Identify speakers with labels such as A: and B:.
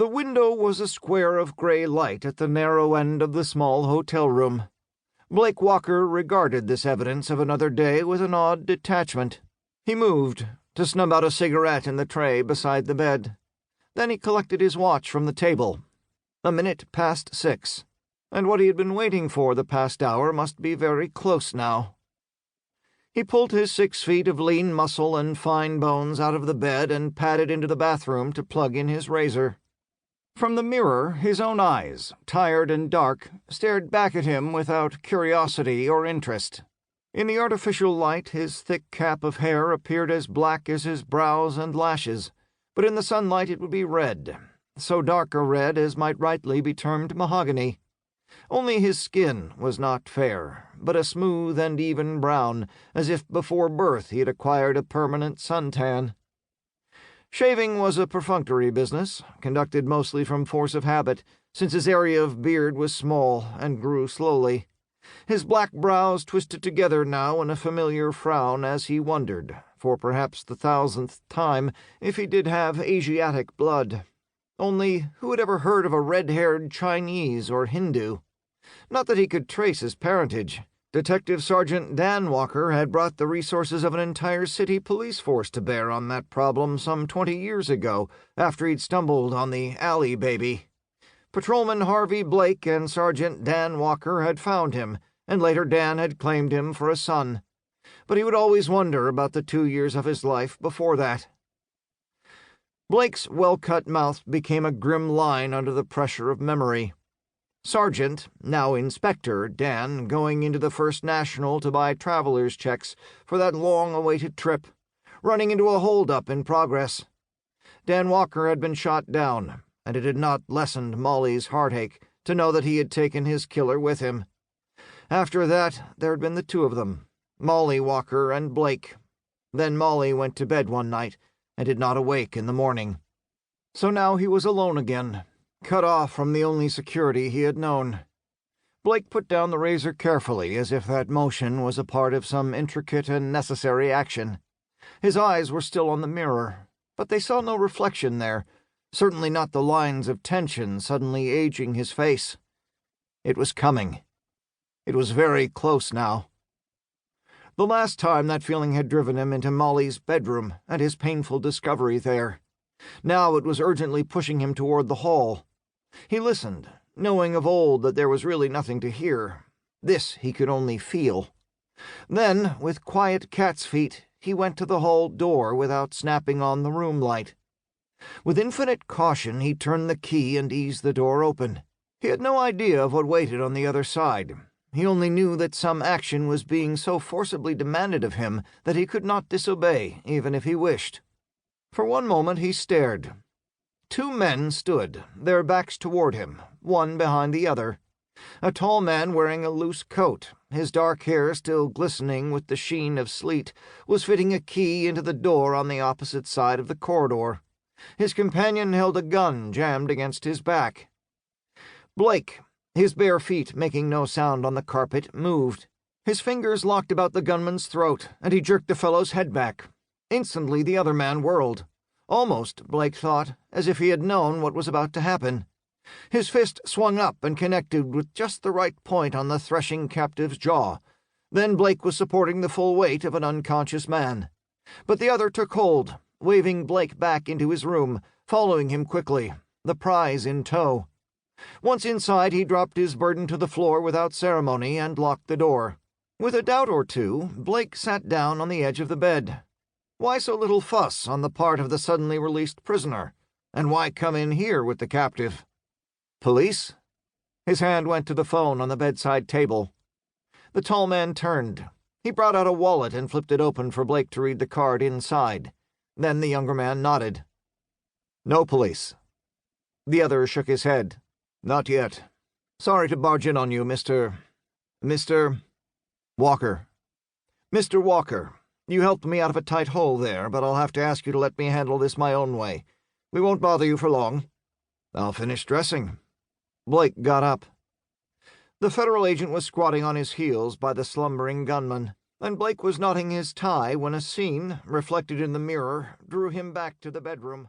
A: The window was a square of gray light at the narrow end of the small hotel room. Blake Walker regarded this evidence of another day with an odd detachment. He moved to snub out a cigarette in the tray beside the bed. Then he collected his watch from the table. 6:01, and what he had been waiting for the past hour must be very close now. He pulled his 6 feet of lean muscle and fine bones out of the bed and padded into the bathroom to plug in his razor. From the mirror, his own eyes, tired and dark, stared back at him without curiosity or interest. In the artificial light, his thick cap of hair appeared as black as his brows and lashes, but in the sunlight it would be red, so dark a red as might rightly be termed mahogany. Only his skin was not fair, but a smooth and even brown, as if before birth he had acquired a permanent suntan. Shaving was a perfunctory business, conducted mostly from force of habit, since his area of beard was small and grew slowly. His black brows twisted together now in a familiar frown as he wondered, for perhaps the 1000th time, if he did have Asiatic blood. Only, who had ever heard of a red-haired Chinese or Hindu? Not that he could trace his parentage. Detective Sergeant Dan Walker had brought the resources of an entire city police force to bear on that problem some 20 years ago, after he'd stumbled on the alley baby. Patrolman Harvey Blake and Sergeant Dan Walker had found him, and later Dan had claimed him for a son. But he would always wonder about the 2 years of his life before that. Blake's well-cut mouth became a grim line under the pressure of memory. Sergeant, now Inspector, Dan, going into the First National to buy traveler's checks for that long-awaited trip, running into a hold-up in progress. Dan Walker had been shot down, and it had not lessened Molly's heartache to know that he had taken his killer with him. After that, there had been the two of them, Molly Walker and Blake. Then Molly went to bed one night and did not awake in the morning. So now he was alone again, cut off from the only security he had known. Blake put down the razor carefully, as if that motion was a part of some intricate and necessary action. His eyes were still on the mirror, but they saw no reflection there, certainly not the lines of tension suddenly aging his face. It was coming. It was very close now. The last time that feeling had driven him into Molly's bedroom and his painful discovery there. Now it was urgently pushing him toward the hall. He listened, knowing of old that there was really nothing to hear. This he could only feel. Then, with quiet cat's feet, he went to the hall door without snapping on the room light. With infinite caution he turned the key and eased the door open. He had no idea of what waited on the other side. He only knew that some action was being so forcibly demanded of him that he could not disobey, even if he wished. For one moment he stared. 2 men stood, their backs toward him, one behind the other. A tall man wearing a loose coat, his dark hair still glistening with the sheen of sleet, was fitting a key into the door on the opposite side of the corridor. His companion held a gun jammed against his back. Blake, his bare feet making no sound on the carpet, moved. His fingers locked about the gunman's throat, and he jerked the fellow's head back. Instantly the other man whirled. Almost, Blake thought, as if he had known what was about to happen. His fist swung up and connected with just the right point on the threshing captive's jaw. Then Blake was supporting the full weight of an unconscious man. But the other took hold, waving Blake back into his room, following him quickly, the prize in tow. Once inside, he dropped his burden to the floor without ceremony and locked the door. With a doubt or two, Blake sat down on the edge of the bed. Why so little fuss on the part of the suddenly released prisoner? And why come in here with the captive? Police? His hand went to the phone on the bedside table. The tall man turned. He brought out a wallet and flipped it open for Blake to read the card inside. Then the younger man nodded. No police. The other shook his head. Not yet. Sorry to barge in on you, Mr. Walker. Mr. Walker. You helped me out of a tight hole there, but I'll have to ask you to let me handle this my own way. We won't bother you for long. I'll finish dressing. Blake got up. The federal agent was squatting on his heels by the slumbering gunman, and Blake was knotting his tie when a scene, reflected in the mirror, drew him back to the bedroom.